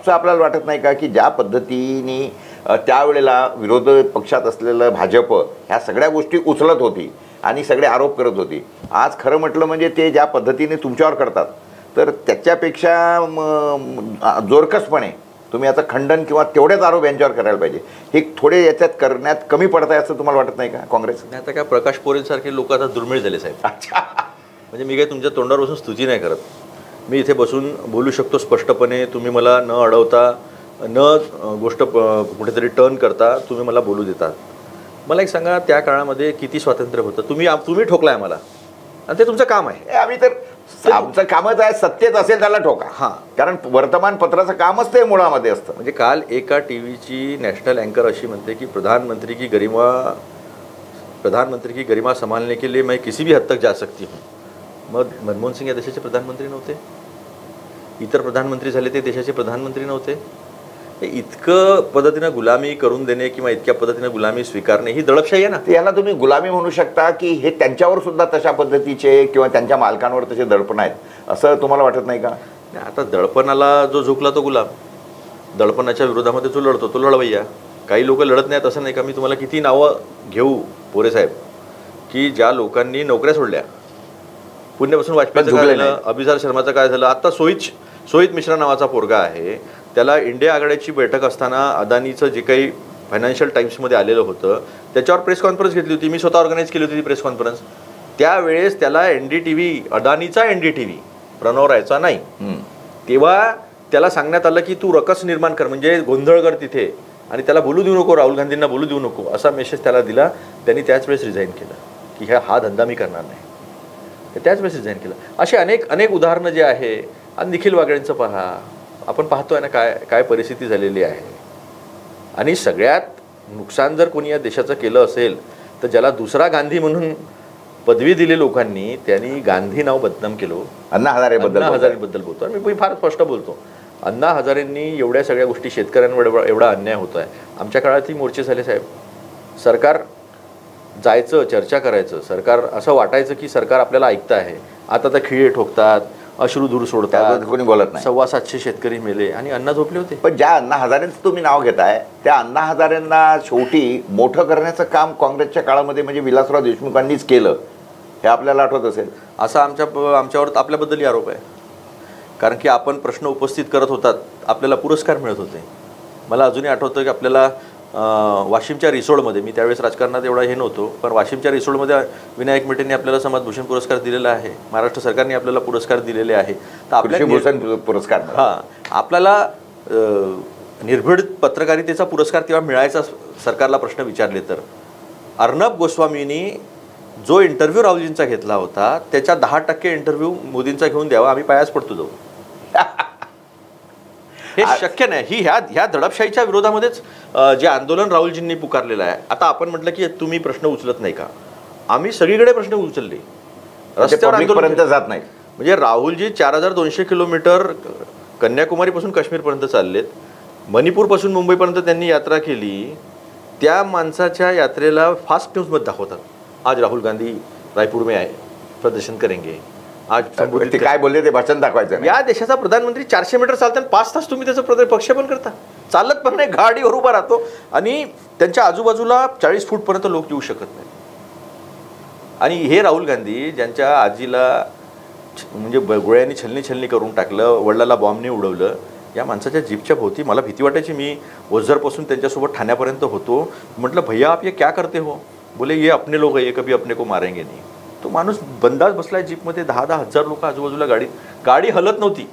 असं आपल्याला वाटत नाही का की ज्या पद्धतीने त्यावेळेला विरोधी पक्षात असलेलं भाजप ह्या सगळ्या गोष्टी उचलत होती आणि सगळे आरोप करत होती, आज खरं म्हटलं म्हणजे ते ज्या पद्धतीने तुमच्यावर करतात तर त्याच्यापेक्षा जोरकसपणे तुम्ही याचं खंडन किंवा तेवढेच आरोप यांच्यावर करायला पाहिजे. हे थोडे याच्यात करण्यात कमी पडत आहे असं तुम्हाला वाटत नाही का काँग्रेस? नाही, आता काय प्रकाश पोरेंसारखे लोक आता दुर्मिळ झाले साहेब. अच्छा, म्हणजे मी काही तुमच्या तोंडावर बसून स्तुती नाही करत. मी इथे बसून बोलू शकतो स्पष्टपणे. तुम्ही मला न अडवता न गोष्ट कुठेतरी टर्न करता तुम्ही मला बोलू देतात. मला एक सांगा, त्या काळामध्ये किती स्वातंत्र्य होतं? तुम्ही ठोकलाय मला आणि ते तुमचं काम आहे. आम्ही तर आमचं कामच आहे, सत्तेत असेल त्याला ठोका. हां, कारण वर्तमानपत्राचं कामच ते मुळामध्ये असतं. म्हणजे काल एका टीव्हीची नॅशनल अँकर अशी म्हणते की प्रधानमंत्री की गरिमा संभालने के लिए मैं किसी भी हद तक जा सकती हूँ. मग मनमोहन सिंग या देशाचे प्रधानमंत्री नव्हते? इतर प्रधानमंत्री झाले ते देशाचे प्रधानमंत्री नव्हते? इतकं पद्धतीनं गुलामी करून देणे किंवा इतक्या पद्धतीनं गुलामी स्वीकारणे ही दडपशाही आहे ना. याला तुम्ही गुलामी म्हणू शकता की हे त्यांच्यावर सुद्धा तशा पद्धतीचे किंवा त्यांच्या मालकांवर तसे दडपण आहेत असं तुम्हाला वाटत नाही का? आता दडपणाला जो झुकला तो गुलाम, दडपणाच्या विरोधामध्ये जो लढतो तो लढवय्या. काही लोक लढत नाहीत असं नाही का. मी तुम्हाला किती नावं घेऊ पोरेसाहेब की ज्या लोकांनी नोकऱ्या सोडल्या. पुण्यापासून वाजपेयीचं काय झालं, अभिसार शर्माचं काय झालं, आता सोहित मिश्रा नावाचा पोरगा आहे, त्याला इंडिया आघाडीची बैठक असताना अदानीचं जे काही फायनान्शियल टाइम्समध्ये आलेलं होतं त्याच्यावर प्रेस कॉन्फरन्स घेतली होती. मी स्वतः ऑर्गनाईज केली होती ती प्रेस कॉन्फरन्स. त्यावेळेस त्याला NDTV, अदानीचा NDTV, प्रणव रायचा नाही, तेव्हा त्याला सांगण्यात आलं की तू रकस निर्माण कर, म्हणजे गोंधळ कर तिथे आणि त्याला बोलू देऊ नको, राहुल गांधींना बोलू देऊ नको, असा मेसेज त्याला दिला. त्यांनी त्याच वेळेस रिझाईन केलं की हा धंदा मी करणार नाही. त्याच वेळेस रिझाईन केलं. असे अनेक उदाहरणं जे आहे. आणि निखिल वागळेंचं पहा, आपण पाहतोय ना काय परिस्थिती झालेली आहे. आणि सगळ्यात नुकसान जर कोणी या देशाचं केलं असेल तर ज्याला दुसरा गांधी म्हणून पदवी दिली लोकांनी, त्यांनी गांधी नाव बदनाम केलं. अण्णा हजारेबद्दल बोलतो आणि मी फार स्पष्ट बोलतो. अण्णा हजारेंनी एवढ्या सगळ्या गोष्टी शेतकऱ्यांवर एवढा अन्याय होतो आहे. आमच्या काळातही मोर्चे झाले साहेब. सरकार जायचं, चर्चा करायचं, सरकार असं वाटायचं की सरकार आपल्याला ऐकतं आहे. आता तर खिळे ठोकतात, अश्रुधूर सोडतात, कोणी बोलत नाही. 750 शेतकरी मेले आणि अण्णा झोपले होते. पण ज्या अण्णा हजारेंचं तुम्ही नाव घेताय त्या अण्णा हजारेंना शेवटी मोठं करण्याचं काम काँग्रेसच्या काळामध्ये म्हणजे विलासराव देशमुखांनीच केलं, हे आपल्याला आठवत असेल. असा आमच्यावर आपल्याबद्दलही आरोप आहे. कारण की आपण प्रश्न उपस्थित करत होतात, आपल्याला पुरस्कार मिळत होते. मला अजूनही आठवतं की आपल्याला वाशिमच्या रिसोडमध्ये, मी त्यावेळेस राजकारणात एवढा हे नव्हतो, पण वाशिमच्या रिसोडमध्ये विनायक मेटेंनी आपल्याला समाजभूषण पुरस्कार दिलेला आहे. महाराष्ट्र सरकारने आपल्याला पुरस्कार दिलेले आहे. तर आपल्याला पुरस्कार, आपल्याला निर्भीड पत्रकारितेचा पुरस्कार तेव्हा मिळायचा सरकारला प्रश्न विचारले तर. अर्णब गोस्वामींनी जो इंटरव्ह्यू राहुलजींचा घेतला होता त्याच्या 10% इंटरव्ह्यू मोदींचा घेऊन द्यावा, आम्ही पायाच पडतो जाऊ. हे शक्य नाही. ह्या दडपशाहीच्या विरोधामध्येच जे आंदोलन राहुलजींनी पुकारलेलं आहे. आता आपण म्हटलं की तुम्ही प्रश्न उचलत नाही का, आम्ही सगळीकडे प्रश्न उचलले, रस्त्यावर आंदोलनापर्यंत जात नाही. म्हणजे राहुलजी 4200 किलोमीटर कन्याकुमारीपासून काश्मीरपर्यंत चाललेत, मणिपूरपासून मुंबईपर्यंत त्यांनी यात्रा केली. त्या माणसाच्या यात्रेला फास्ट न्यूजमध्ये दाखवतात, आज राहुल गांधी रायपूर में आए, प्रदर्शन करेंगे. आज ते काय बोलले ते भाषण दाखवायचं. या देशाचा प्रधानमंत्री 400 मीटर चालताना 5 तास तुम्ही त्याचं प्रक्षेपण करता, चालत पण नाही, गाडीवर उभा राहतो आणि त्यांच्या आजूबाजूला 40 फूटपर्यंत लोक येऊ शकत नाही. आणि हे राहुल गांधी ज्यांच्या आजीला म्हणजे गोळ्यांनी छलनी करून टाकलं, वडिलाला बॉम्बने उडवलं, या माणसाच्या जीपच्या भोवती मला भीती वाटायची. मी ओझरपासून त्यांच्यासोबत ठाण्यापर्यंत होतो. म्हटलं भैया आप ये क्या करते हो? बोले ये अपने लोग है, ये कभी अपने को मारेंगे नहीं. तो माणूस बंदाच बसलाय जीपमध्ये, 10,000 लोक आजूबाजूला, गाडी हलत नव्हती.